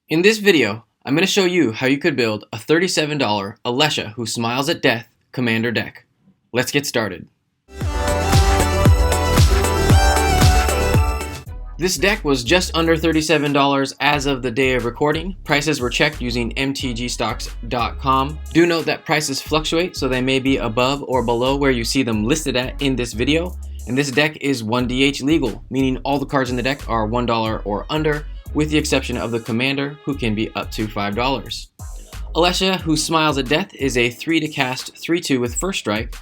In this video, I'm going to show you how you could build a $37 Alesha Who Smiles at Death Commander deck. Let's get started. This deck was just under $37 as of the day of recording. Prices were checked using mtgstocks.com. Do note that prices fluctuate, so they may be above or below where you see them listed at in this video. And this deck is 1DH legal, meaning all the cards in the deck are $1 or under, with the exception of the commander, who can be up to $5. Alesha Who Smiles at Death is a 3 to cast 3/2 with first strike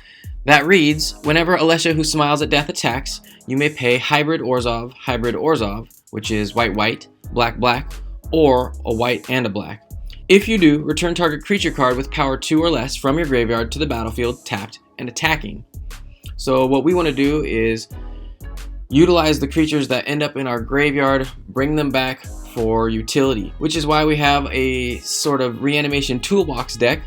that reads, whenever Alesha Who Smiles at Death attacks, you may pay hybrid Orzhov, which is white, black, or a white and a black. If you do, return target creature card with power 2 or less from your graveyard to the battlefield tapped and attacking. So what we want to do is utilize the creatures that end up in our graveyard, bring them back for utility, which is why we have a sort of reanimation toolbox deck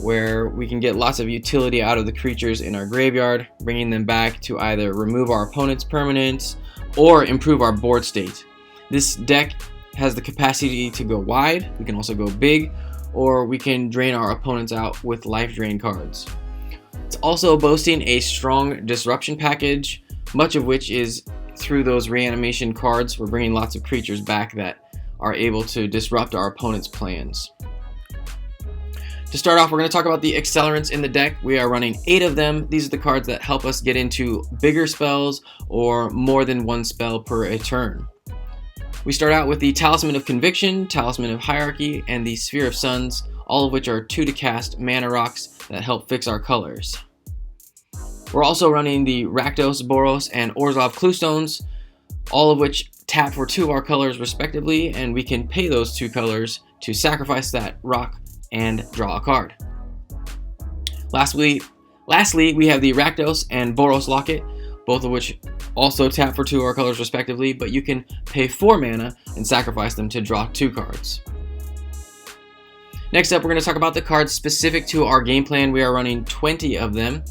where we can get lots of utility out of the creatures in our graveyard, bringing them back to either remove our opponent's permanents or improve our board state. This deck has the capacity to go wide, we can also go big, or we can drain our opponents out with life drain cards. It's also boasting a strong disruption package, much of which is through those reanimation cards. We're bringing lots of creatures back that are able to disrupt our opponent's plans. To start off, we're going to talk about the Accelerants in the deck. We are running 8 of them. These are the cards that help us get into bigger spells or more than one spell per a turn. We start out with the Talisman of Conviction, Talisman of Hierarchy, and the Sphere of Suns, all of which are 2 to cast mana rocks that help fix our colors. We're also running the Rakdos, Boros, and Orzhov Cluestones, all of which tap for 2 of our colors respectively, and we can pay those 2 colors to sacrifice that rock and draw a card. Lastly, we have the Rakdos and Boros Locket, both of which also tap for 2 of our colors respectively, but you can pay 4 mana and sacrifice them to draw 2 cards. Next up, we're going to talk about the cards specific to our game plan. We are running 20 of them.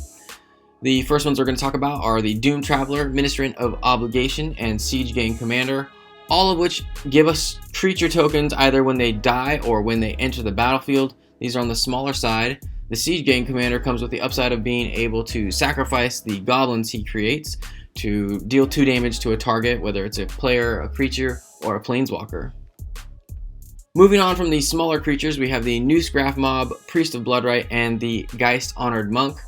The first ones we're going to talk about are the Doom Traveler, Ministrant of Obligation, and Siege Gang Commander, all of which give us creature tokens either when they die or when they enter the battlefield. These are on the smaller side. The Siege Gang Commander comes with the upside of being able to sacrifice the goblins he creates to deal 2 damage to a target, whether it's a player, a creature, or a planeswalker. Moving on from these smaller creatures, we have the Newsgraph Mob, Priest of Bloodright, and the Geist Honored Monk.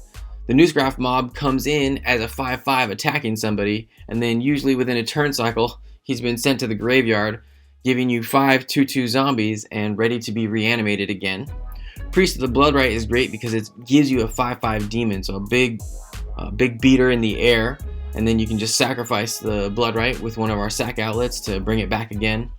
The Newsgraph Mob comes in as a 5/5 attacking somebody, and then usually within a turn cycle, he's been sent to the graveyard, giving you 5 2/2 zombies and ready to be reanimated again. Priest of the Bloodright is great because it gives you a 5/5 demon, so a big beater in the air, and then you can just sacrifice the Bloodright with one of our sack outlets to bring it back again.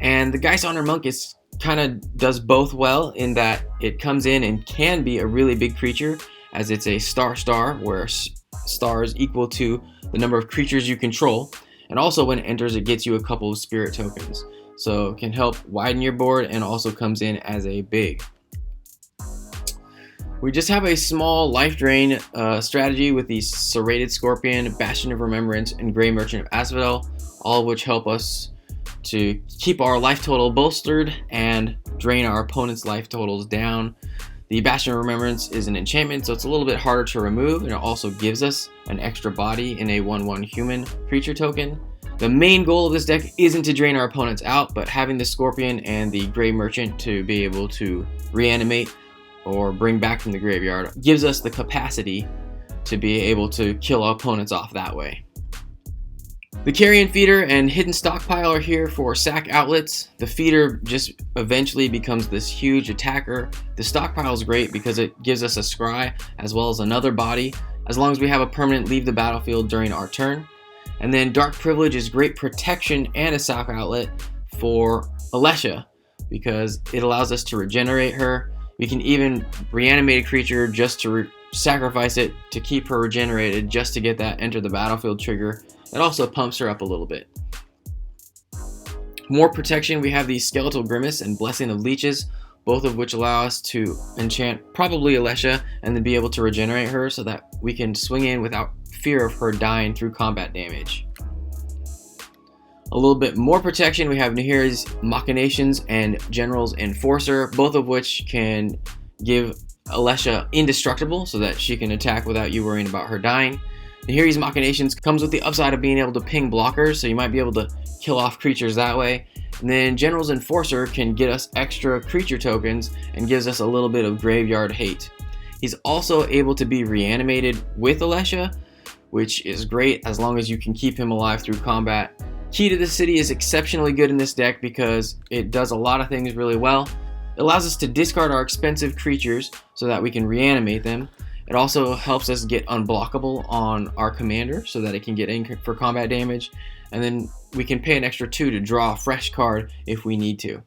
And the Geist Honor Monk is kind of does both well in that it comes in and can be a really big creature, as it's a star where star is equal to the number of creatures you control, and also when it enters it gets you a couple of spirit tokens, so it can help widen your board and also comes in as a big. We just have a small life drain strategy with the Serrated Scorpion, Bastion of Remembrance, and Grey Merchant of Asphodel, all of which help us to keep our life total bolstered and drain our opponent's life totals down. The Bastion of Remembrance is an enchantment, so it's a little bit harder to remove, and it also gives us an extra body in a 1/1 human creature token. The main goal of this deck isn't to drain our opponents out, but having the Scorpion and the Grey Merchant to be able to reanimate or bring back from the graveyard gives us the capacity to be able to kill our opponents off that way. The Carrion Feeder and Hidden Stockpile are here for sack outlets. The feeder just eventually becomes this huge attacker. The stockpile is great because it gives us a scry as well as another body, as long as we have a permanent leave the battlefield during our turn. And then Dark Privilege is great protection and a sack outlet for Alesha because it allows us to regenerate her. We can even reanimate a creature just to sacrifice it to keep her regenerated, just to get that enter the battlefield trigger. It also pumps her up a little bit. More protection, we have the Skeletal Grimace and Blessing of Leeches, both of which allow us to enchant probably Alesha and then be able to regenerate her so that we can swing in without fear of her dying through combat damage. A little bit more protection, we have Nahiri's Machinations and General's Enforcer, both of which can give Alesha indestructible so that she can attack without you worrying about her dying. Nahiri's Machinations comes with the upside of being able to ping blockers, so you might be able to kill off creatures that way. And then General's Enforcer can get us extra creature tokens and gives us a little bit of graveyard hate. He's also able to be reanimated with Alesha, which is great as long as you can keep him alive through combat. Key to the City is exceptionally good in this deck because it does a lot of things really well. It allows us to discard our expensive creatures so that we can reanimate them. It also helps us get unblockable on our commander so that it can get in for combat damage. And then we can pay an extra 2 to draw a fresh card if we need to.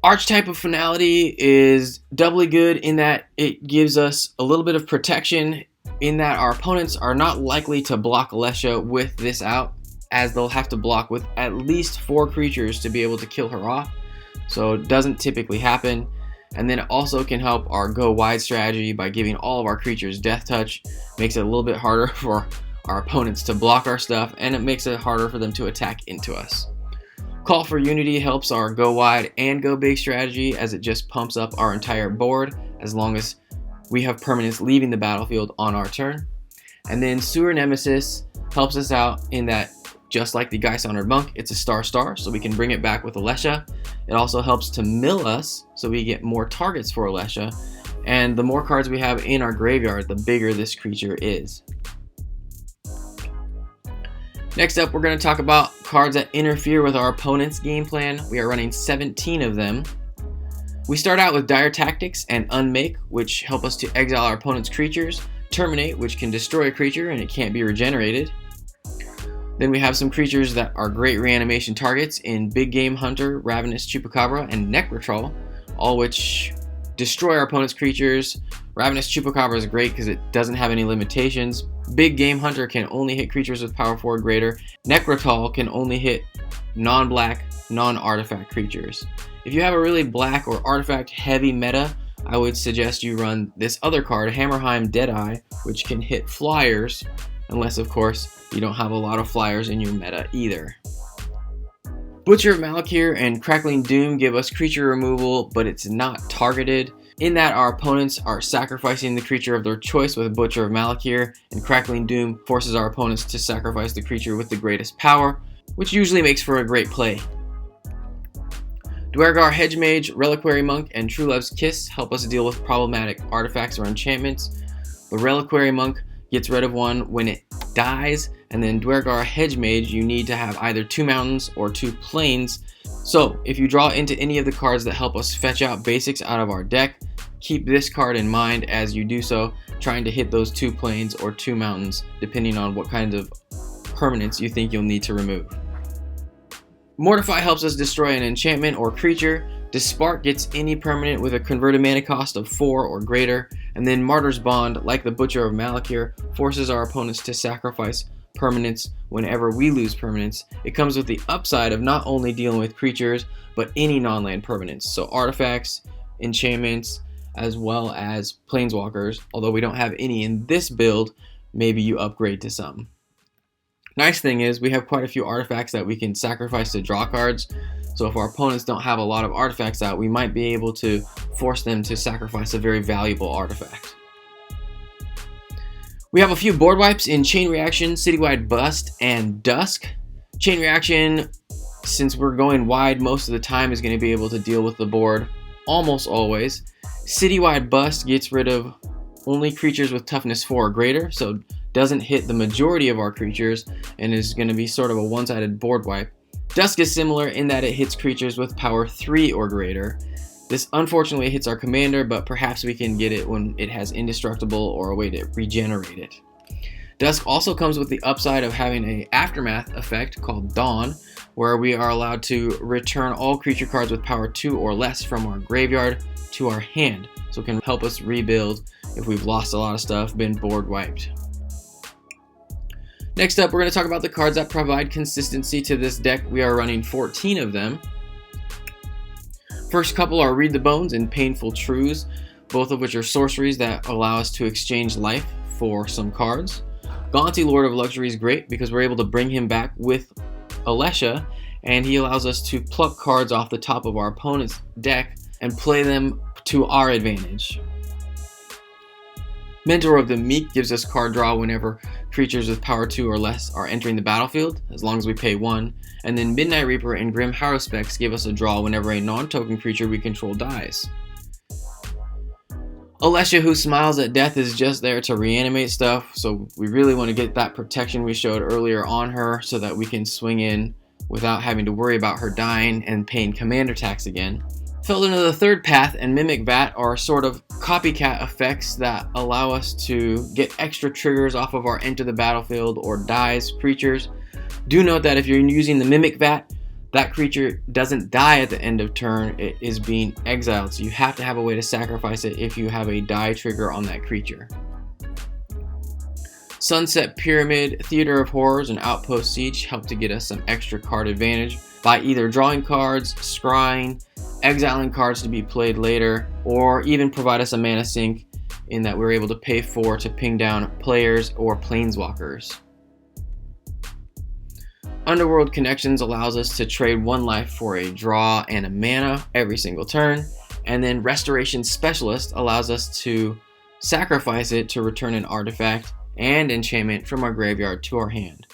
Archetype of Finality is doubly good in that it gives us a little bit of protection in that our opponents are not likely to block Alesha with this out, as they'll have to block with at least 4 creatures to be able to kill her off. So it doesn't typically happen. And then it also can help our go wide strategy by giving all of our creatures death touch. Makes it a little bit harder for our opponents to block our stuff, and it makes it harder for them to attack into us. Call for Unity helps our go wide and go big strategy, as it just pumps up our entire board as long as we have permanents leaving the battlefield on our turn. And then Sewer Nemesis helps us out in that, just like the Geist Honored Monk, it's a star, so we can bring it back with Alesha. It also helps to mill us, so we get more targets for Alesha. And the more cards we have in our graveyard, the bigger this creature is. Next up, we're going to talk about cards that interfere with our opponent's game plan. We are running 17 of them. We start out with Dire Tactics and Unmake, which help us to exile our opponent's creatures. Terminate, which can destroy a creature and it can't be regenerated. Then we have some creatures that are great reanimation targets in Big Game Hunter, Ravenous Chupacabra, and Necrotroll, all which destroy our opponent's creatures. Ravenous Chupacabra is great because it doesn't have any limitations. Big Game Hunter can only hit creatures with power 4 or greater. Necrotroll can only hit non-black, non-artifact creatures. If you have a really black or artifact heavy meta, I would suggest you run this other card, Hammerheim Deadeye, which can hit flyers, unless of course you don't have a lot of flyers in your meta either. Butcher of Malakir and Crackling Doom give us creature removal, but it's not targeted, in that our opponents are sacrificing the creature of their choice with Butcher of Malakir, and Crackling Doom forces our opponents to sacrifice the creature with the greatest power, which usually makes for a great play. Dwergar Hedgemage, Reliquary Monk, and True Love's Kiss help us deal with problematic artifacts or enchantments. The Reliquary Monk gets rid of one when it dies, and then Dwergar Hedgemage, you need to have either 2 mountains or 2 plains. So if you draw into any of the cards that help us fetch out basics out of our deck, keep this card in mind as you do so, trying to hit those 2 plains or 2 mountains, depending on what kinds of permanents you think you'll need to remove. Mortify helps us destroy an enchantment or creature. Dispark gets any permanent with a converted mana cost of 4 or greater. And then Martyr's Bond, like the Butcher of Malakir, forces our opponents to sacrifice permanents whenever we lose permanents. It comes with the upside of not only dealing with creatures, but any non-land permanents. So artifacts, enchantments, as well as planeswalkers. Although we don't have any in this build, maybe you upgrade to some. Nice thing is we have quite a few artifacts that we can sacrifice to draw cards. So if our opponents don't have a lot of artifacts out, we might be able to force them to sacrifice a very valuable artifact. We have a few board wipes in Chain Reaction, Citywide Bust, and Dusk. Chain Reaction, since we're going wide most of the time, is going to be able to deal with the board almost always. Citywide Bust gets rid of only creatures with toughness 4 or greater, so doesn't hit the majority of our creatures and is going to be sort of a one-sided board wipe. Dusk is similar in that it hits creatures with power 3 or greater. This unfortunately hits our commander, but perhaps we can get it when it has indestructible or a way to regenerate it. Dusk also comes with the upside of having an aftermath effect called Dawn, where we are allowed to return all creature cards with power 2 or less from our graveyard to our hand, so it can help us rebuild if we've lost a lot of stuff, been board wiped. Next up, we're going to talk about the cards that provide consistency to this deck. We are running 14 of them. First couple are Read the Bones and Painful Truths, both of which are sorceries that allow us to exchange life for some cards. Gaunty Lord of Luxury is great because we're able to bring him back with Alesha, and he allows us to pluck cards off the top of our opponent's deck and play them to our advantage. Mentor of the Meek gives us card draw whenever creatures with power 2 or less are entering the battlefield, as long as we pay 1. And then Midnight Reaper and Grim Harrowspecks give us a draw whenever a non-token creature we control dies. Alesha, who smiles at death, is just there to reanimate stuff, so we really want to get that protection we showed earlier on her so that we can swing in without having to worry about her dying and paying commander tax again. Felden of the Third Path and Mimic Vat are sort of copycat effects that allow us to get extra triggers off of our enter the battlefield or dies creatures. Do note that if you're using the Mimic Vat, that creature doesn't die at the end of turn, it is being exiled, so you have to have a way to sacrifice it if you have a die trigger on that creature. Sunset Pyramid, Theater of Horrors, and Outpost Siege help to get us some extra card advantage by either drawing cards, scrying, exiling cards to be played later, or even provide us a mana sink in that we're able to pay 4 to ping down players or planeswalkers. Underworld Connections allows us to trade 1 life for a draw and a mana every single turn, and then Restoration Specialist allows us to sacrifice it to return an artifact and enchantment from our graveyard to our hand.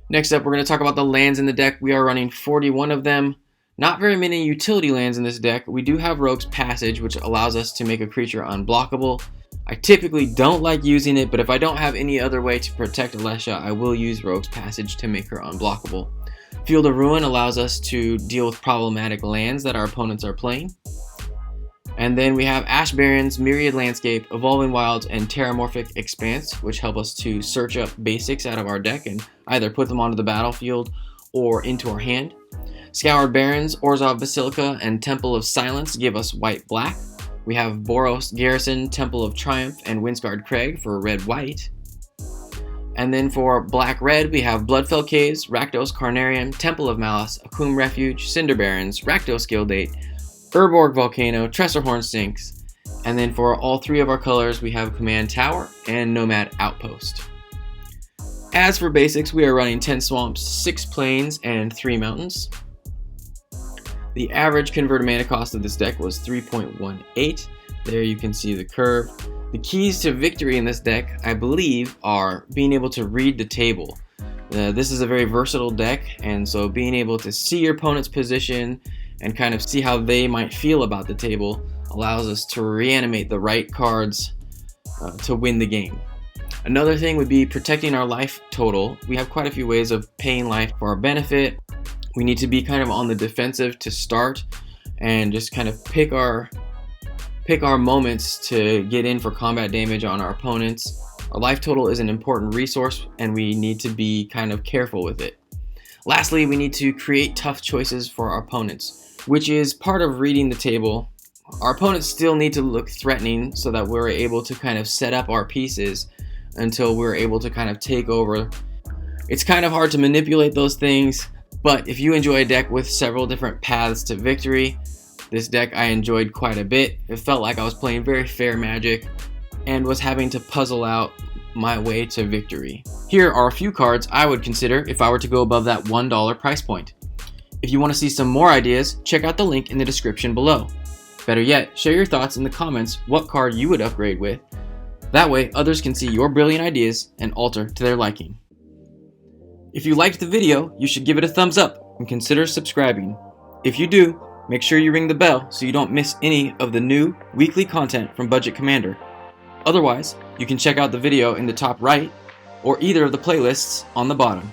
Next up, we're going to talk about the lands in the deck. We are running 41 of them. Not very many utility lands in this deck. We do have Rogue's Passage, which allows us to make a creature unblockable. I typically don't like using it, but if I don't have any other way to protect Alesha, I will use Rogue's Passage to make her unblockable. Field of Ruin allows us to deal with problematic lands that our opponents are playing. And then we have Ash Barrens, Myriad Landscape, Evolving Wilds, and Terramorphic Expanse, which help us to search up basics out of our deck and either put them onto the battlefield or into our hand. Scoured Barrens, Orzhov Basilica, and Temple of Silence give us white-black. We have Boros Garrison, Temple of Triumph, and Windscarred Crag for red-white. And then for black-red, we have Bloodfell Caves, Rakdos Carnarium, Temple of Malice, Akum Refuge, Cinder Barrens, Rakdos Guildate, Urborg Volcano, Tressorhorn Sinks, and then for all 3 of our colors we have Command Tower and Nomad Outpost. As for basics, we are running 10 swamps, 6 plains, and 3 mountains. The average converted mana cost of this deck was 3.18. There you can see the curve. The keys to victory in this deck, I believe, are being able to read the table. This is a very versatile deck, and so being able to see your opponent's position and kind of see how they might feel about the table allows us to reanimate the right cards to win the game. Another thing would be protecting our life total. We have quite a few ways of paying life for our benefit. We need to be kind of on the defensive to start and just kind of pick our moments to get in for combat damage on our opponents. Our life total is an important resource and we need to be kind of careful with it. Lastly, we need to create tough choices for our opponents, which is part of reading the table. Our opponents still need to look threatening so that we're able to kind of set up our pieces until we're able to kind of take over. It's kind of hard to manipulate those things, but if you enjoy a deck with several different paths to victory, this deck I enjoyed quite a bit. It felt like I was playing very fair Magic and was having to puzzle out my way to victory. Here are a few cards I would consider if I were to go above that $1 price point. If you want to see some more ideas, check out the link in the description below. Better yet, share your thoughts in the comments what card you would upgrade with. That way, others can see your brilliant ideas and alter to their liking. If you liked the video, you should give it a thumbs up and consider subscribing. If you do, make sure you ring the bell so you don't miss any of the new weekly content from Budget Commander. Otherwise, you can check out the video in the top right or either of the playlists on the bottom.